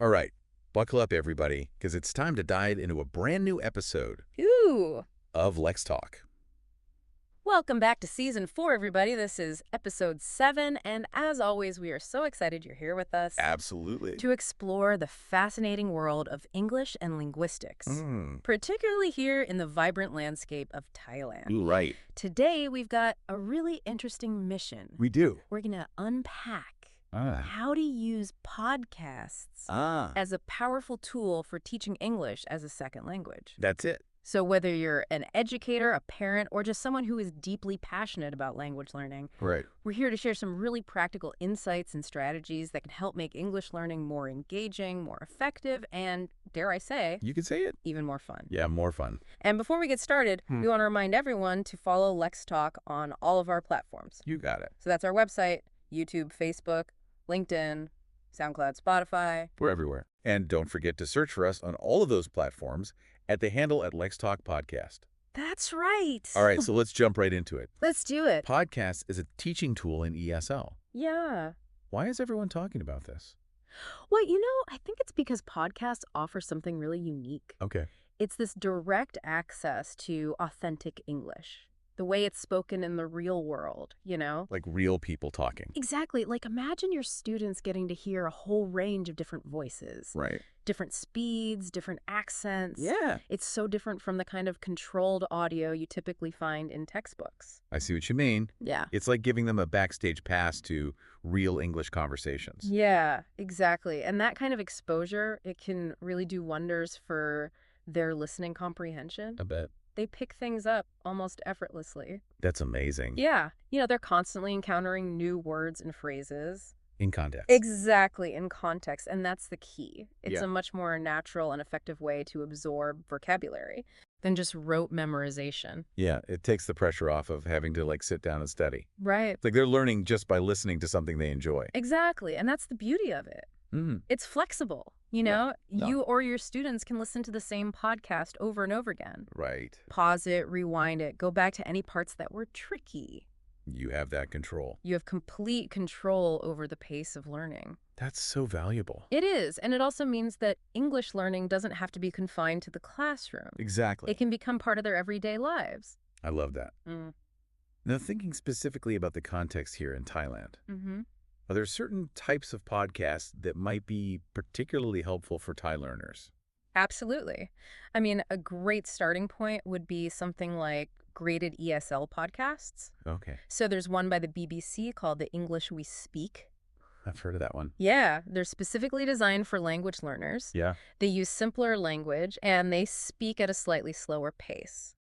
All right, buckle up, everybody, because it's time to dive into a brand new episode Ooh! of LexTalk. Welcome back to Season 4, everybody. This is Episode 7, and as always, we are so excited you're here with us Absolutely. to explore the fascinating world of English and linguistics, Mm. particularly here in the vibrant landscape of Thailand. Ooh, right. Today, we've got a really interesting mission. We do. We're going to unpack Ah. how to use podcasts as a powerful tool for teaching English as a second language. That's it. So whether you're an educator, a parent, or just someone who is deeply passionate about language learning, Right. we're here to share some really practical insights and strategies that can help make English learning more engaging, more effective, and, dare I say, You could say it. even more fun. Yeah, more fun. And before we get started, we want to remind everyone to follow LexTalk on all of our platforms. You got it. So that's our website, YouTube, Facebook, LinkedIn, SoundCloud, Spotify. We're everywhere. And don't forget to search for us on all of those platforms at the handle at LexTalk Podcast. That's right. All right, so let's jump right into it. Let's do it. Podcast is a teaching tool in ESL. Yeah. Why is everyone talking about this? Well, I think it's because podcasts offer something really unique. Okay. It's this direct access to authentic English, the way it's spoken in the real world, Like real people talking. Exactly. Like imagine your students getting to hear a whole range of different voices, Right. different speeds, different accents. Yeah. It's so different from the kind of controlled audio you typically find in textbooks. I see what you mean. Yeah. It's like giving them a backstage pass to real English conversations. Yeah, exactly. And that kind of exposure, it can really do wonders for their listening comprehension. I bet. They pick things up almost effortlessly. That's amazing. Yeah. They're constantly encountering new words and phrases. In context. Exactly, in context. And that's the key. It's Yeah. a much more natural and effective way to absorb vocabulary than just rote memorization. Yeah, it takes the pressure off of having to sit down and study. Right. It's like they're learning just by listening to something they enjoy. Exactly. And that's the beauty of it. Mm. It's flexible. No. You or your students can listen to the same podcast over and over again. Right. Pause it, rewind it, go back to any parts that were tricky. You have that control. You have complete control over the pace of learning. That's so valuable. It is, and it also means that English learning doesn't have to be confined to the classroom. Exactly. It can become part of their everyday lives. I love that. Mm. Now, thinking specifically about the context here in Thailand, Mm-hmm. are there certain types of podcasts that might be particularly helpful for Thai learners? Absolutely. A great starting point would be something like graded ESL podcasts. Okay. So there's one by the BBC called The English We Speak. I've heard of that one. Yeah, they're specifically designed for language learners. Yeah. They use simpler language, and they speak at a slightly slower pace.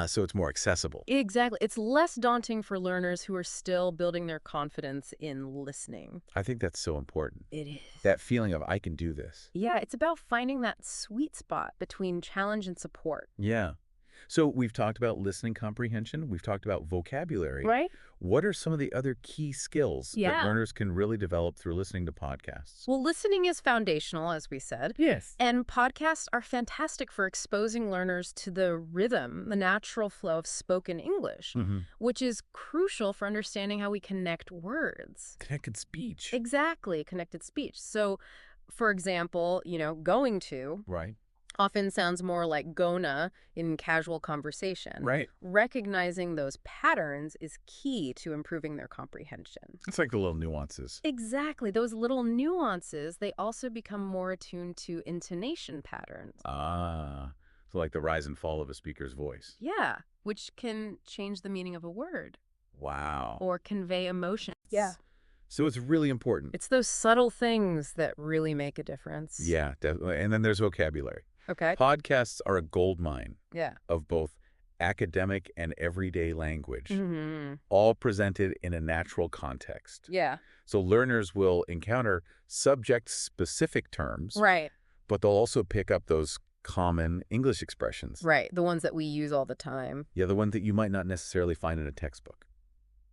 So it's more accessible. Exactly. It's less daunting for learners who are still building their confidence in listening. I think that's so important. It is. That feeling of, I can do this. Yeah, it's about finding that sweet spot between challenge and support. Yeah. So we've talked about listening comprehension. We've talked about vocabulary. Right? What are some of the other key skills that Yeah. learners can really develop through listening to podcasts? Well, listening is foundational, as we said. Yes. And podcasts are fantastic for exposing learners to the rhythm, the natural flow of spoken English, which is crucial for understanding how we connect words. Connected speech. Exactly, connected speech. So, for example, going to Right. often sounds more like gonna in casual conversation. Right. Recognizing those patterns is key to improving their comprehension. It's like the little nuances. Exactly. Those little nuances, they also become more attuned to intonation patterns. So like the rise and fall of a speaker's voice. Yeah, which can change the meaning of a word Wow. or convey emotions. So it's really important. It's those subtle things that really make a difference. Yeah, definitely. And then there's vocabulary. Okay. Podcasts are a goldmine Yeah. of both academic and everyday language, Mm-hmm. all presented in a natural context. Yeah. So learners will encounter subject-specific terms, Right. but they'll also pick up those common English expressions. Right. The ones that we use all the time. Yeah, the one that you might not necessarily find in a textbook.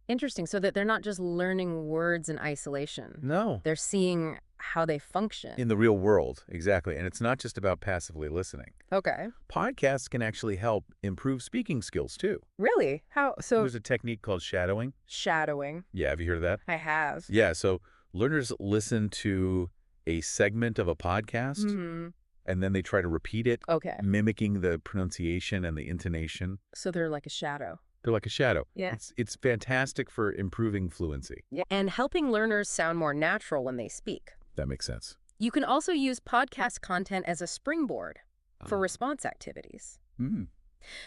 Interesting. So that they're not just learning words in isolation. No. They're seeing how they function. In the real world, exactly. And it's not just about passively listening. Okay. Podcasts can actually help improve speaking skills, too. Really? How? So There's a technique called shadowing. shadowing. Yeah, have you heard of that? I have. Yeah, so learners listen to a segment of a podcast, and then they try to repeat it, Okay. mimicking the pronunciation and the intonation. So they're like a shadow. They're like a shadow. Yeah. It's fantastic for improving fluency. Yeah. And helping learners sound more natural when they speak. That makes sense. You can also use podcast content as a springboard for response activities.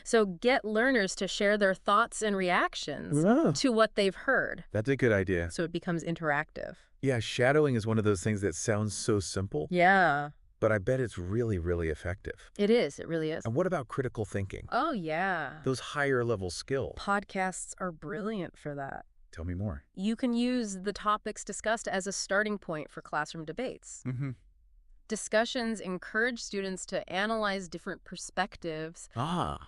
So get learners to share their thoughts and reactions to what they've heard. That's a good idea. So it becomes interactive. Yeah, shadowing is one of those things that sounds so simple, Yeah, but I bet it's really, really effective. it is. It really is. And what about critical thinking? Oh, yeah. Those higher level skills. Podcasts are brilliant for that. Tell me more. You can use the topics discussed as a starting point for classroom debates. Discussions encourage students to analyze different perspectives,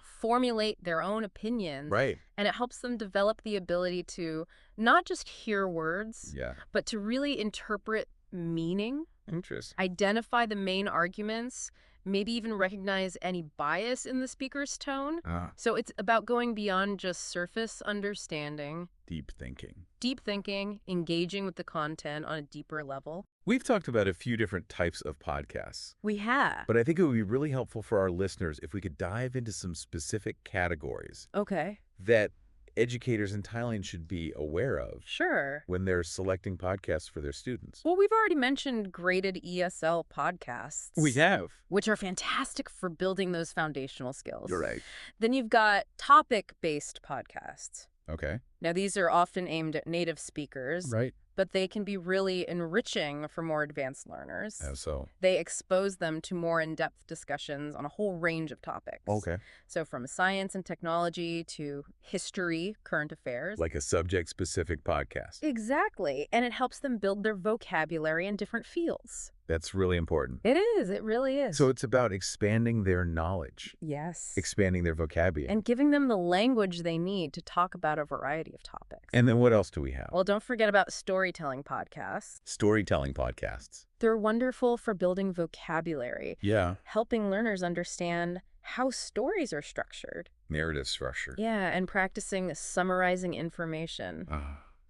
formulate their own opinions, Right. and it helps them develop the ability to not just hear words, Yeah. but to really interpret meaning, Interesting. identify the main arguments, maybe even recognize any bias in the speaker's tone. So it's about going beyond just surface understanding, Deep thinking. deep thinking, engaging with the content on a deeper level. We've talked about a few different types of podcasts, We have. but I think it would be really helpful for our listeners if we could dive into some specific categories Okay. that educators in Thailand should be aware of Sure. when they're selecting podcasts for their students. Well, we've already mentioned graded ESL podcasts. have. Which are fantastic for building those foundational skills. You're right. Then you've got topic-based podcasts. Okay. Now, these are often aimed at native speakers, Right. but they can be really enriching for more advanced learners. How so? They expose them to more in-depth discussions on a whole range of topics. Okay. So from science and technology to history, current affairs. Like a subject-specific podcast. Exactly. And it helps them build their vocabulary in different fields. That's really important. It is. It really is. So it's about expanding their knowledge, yes. expanding their vocabulary. And giving them the language they need to talk about a variety of topics. And then what else do we have? Well, don't forget about storytelling podcasts. Storytelling podcasts. They're wonderful for building vocabulary, Yeah. helping learners understand how stories are structured. Narrative structure. Yeah, and practicing summarizing information.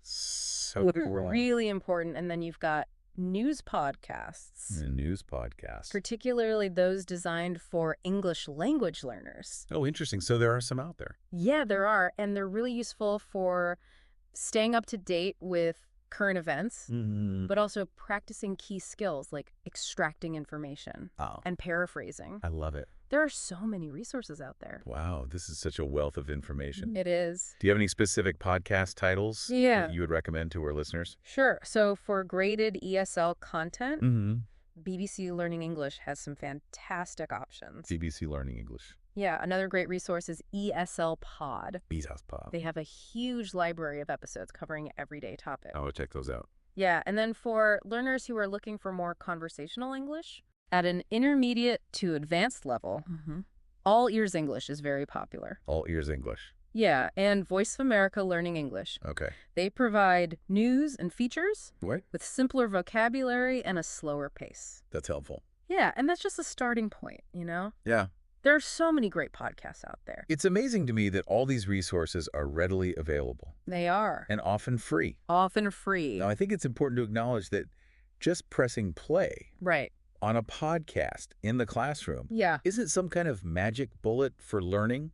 So cool. Really important. And then you've got news podcasts, A news podcast. particularly those designed for English language learners. Oh, interesting. So there are some out there. Yeah, there are, and they're really useful for staying up to date with current events, but also practicing key skills like extracting information and paraphrasing. I love it. There are so many resources out there. Wow, this is such a wealth of information. It is. Do you have any specific podcast titles Yeah. that you would recommend to our listeners? Sure. So for graded ESL content, Mm-hmm. BBC Learning English has some fantastic options. BBC Learning English. Yeah, another great resource is ESL Pod. Bezos Pop. They have a huge library of episodes covering everyday topics. Oh, check those out. Yeah, and then for learners who are looking for more conversational English, at an intermediate to advanced level, All Ears English is very popular. All Ears English. Yeah, and Voice of America Learning English. Okay. They provide news and features What? with simpler vocabulary and a slower pace. That's helpful. Yeah, and that's just a starting point, you know? Yeah. There are so many great podcasts out there. It's amazing to me that all these resources are readily available They are. and often free. Often free. Now, I think it's important to acknowledge that just pressing play Right. on a podcast in the classroom Yeah. isn't some kind of magic bullet for learning.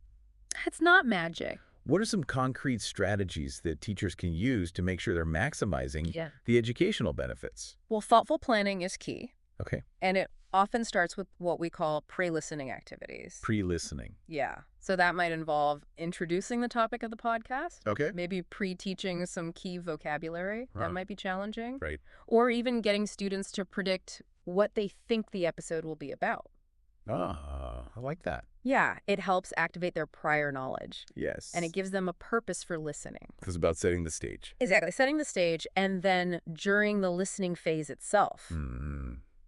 It's not magic. What are some concrete strategies that teachers can use to make sure they're maximizing Yeah. the educational benefits? Well, thoughtful planning is key, Okay. and it often starts with what we call pre-listening activities. Pre-listening. Yeah. So that might involve introducing the topic of the podcast, Okay. maybe pre-teaching some key vocabulary. Huh. That might be challenging. Right. Or even getting students to predict what they think the episode will be about. Ah, I like that. Yeah, it helps activate their prior knowledge, Yes. and it gives them a purpose for listening. It's about setting the stage. Exactly, setting the stage, and then during the listening phase itself.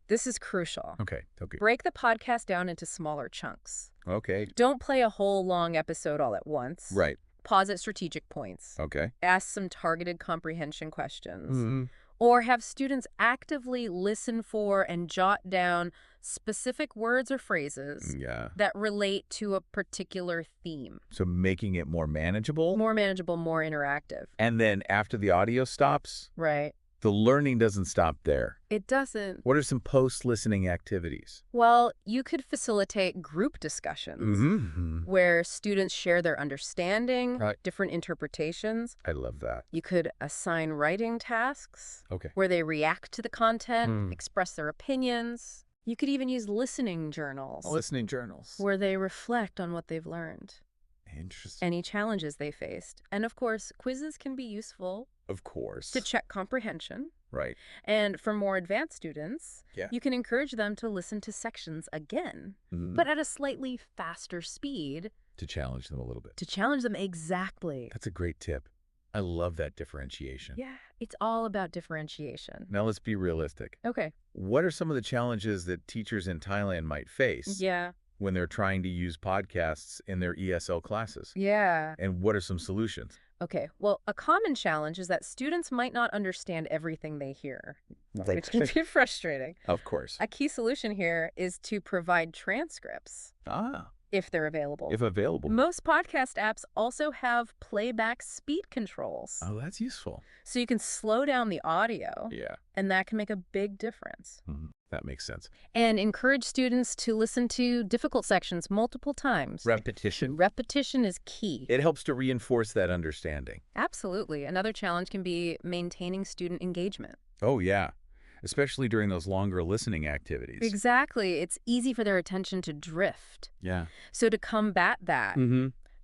This is crucial. Okay. Okay. Break the podcast down into smaller chunks. Okay. Don't play a whole long episode all at once. Right. Pause at strategic points. Okay. Ask some targeted comprehension questions. Or have students actively listen for and jot down specific words or phrases Yeah. that relate to a particular theme. So making it more manageable. More manageable, more interactive. And then after the audio stops, Right. The learning doesn't stop there. It doesn't. What are some post-listening activities? Well, you could facilitate group discussions where students share their understanding, Right. different interpretations. I love that. You could assign writing tasks Okay. where they react to the content, express their opinions. You could even use listening journals Listening journals. where they reflect on what they've learned, Interesting. any challenges they faced. And of course, quizzes can be useful Of course. to check comprehension. Right. And for more advanced students, Yeah. you can encourage them to listen to sections again, but at a slightly faster speed To challenge them a little bit. to challenge them exactly. That's a great tip. I love that differentiation. Yeah, it's all about differentiation. Now let's be realistic. Okay. What are some of the challenges that teachers in Thailand might face Yeah. when they're trying to use podcasts in their ESL classes? Yeah. And what are some solutions? Okay. Well, a common challenge is that students might not understand everything they hear, which can be frustrating. Of course. A key solution here is to provide transcripts if they're available. If available. Most podcast apps also have playback speed controls. Oh, that's useful. So you can slow down the audio, Yeah. and that can make a big difference. That makes sense. And encourage students to listen to difficult sections multiple times. Repetition. Repetition is key. It helps to reinforce that understanding. Absolutely. Another challenge can be maintaining student engagement. Oh, yeah. Especially during those longer listening activities. Exactly. It's easy for their attention to drift. Yeah. So to combat that,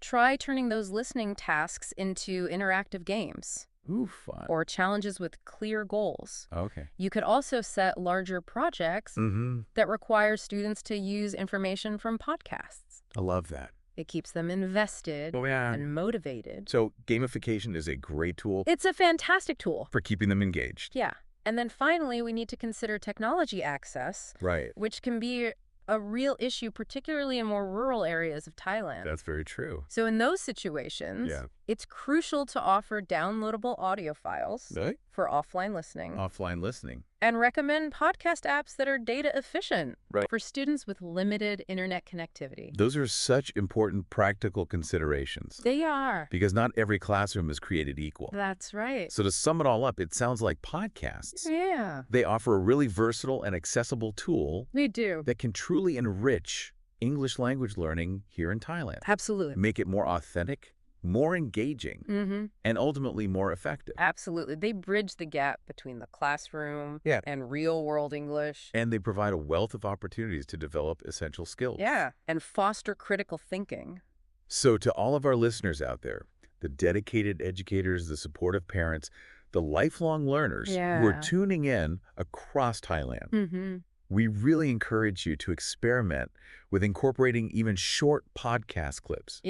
try turning those listening tasks into interactive games Ooh, fun. or challenges with clear goals. Okay. You could also set larger projects that require students to use information from podcasts. I love that. It keeps them invested and motivated. So gamification is a great tool It's a fantastic tool. for keeping them engaged. Yeah. And then finally, we need to consider technology access, Right. which can be a real issue, particularly in more rural areas of Thailand. That's very true. So in those situations, it's crucial to offer downloadable audio files Right? for offline listening Offline listening. and recommend podcast apps that are data efficient Right. for students with limited internet connectivity. Those are such important practical considerations They are. because not every classroom is created equal. That's right. So to sum it all up, it sounds like podcasts. Yeah, They offer a really versatile and accessible tool they do. that can truly enrich English language learning here in Thailand. Absolutely. Make it more authentic, more engaging, and ultimately more effective. Absolutely. They bridge the gap between the classroom Yeah. and real-world English. And they provide a wealth of opportunities to develop essential skills. Yeah, and foster critical thinking. So to all of our listeners out there, the dedicated educators, the supportive parents, the lifelong learners who are tuning in across Thailand, we really encourage you to experiment with incorporating even short podcast clips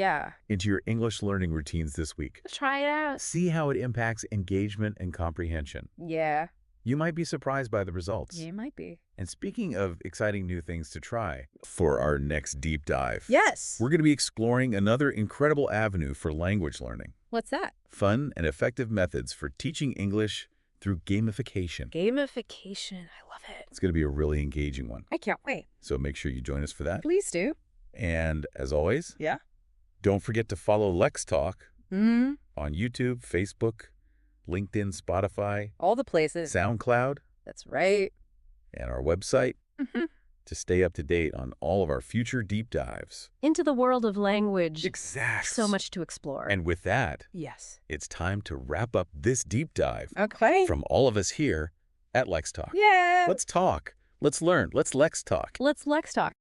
into your English learning routines this week. Try it out. See how it impacts engagement and comprehension. Yeah. You might be surprised by the results. Yeah, it might be. And speaking of exciting new things to try for our next deep dive, Yes. we're going to be exploring another incredible avenue for language learning. What's that? Fun and effective methods for teaching English through gamification. Gamification. I love it. It's going to be a really engaging one. I can't wait. So make sure you join us for that. Please do. And as always, Yeah. don't forget to follow LexTalk Mm-hmm. on YouTube, Facebook, LinkedIn, Spotify, All the places. SoundCloud, That's right. and our website Mhm. to stay up to date on all of our future deep dives. Into the world of language. Exactly. So much to explore. And with that, yes. it's time to wrap up this deep dive Okay. from all of us here at LexTalk. Yeah. Let's talk. Let's learn. Let's LexTalk. Let's Lex talk.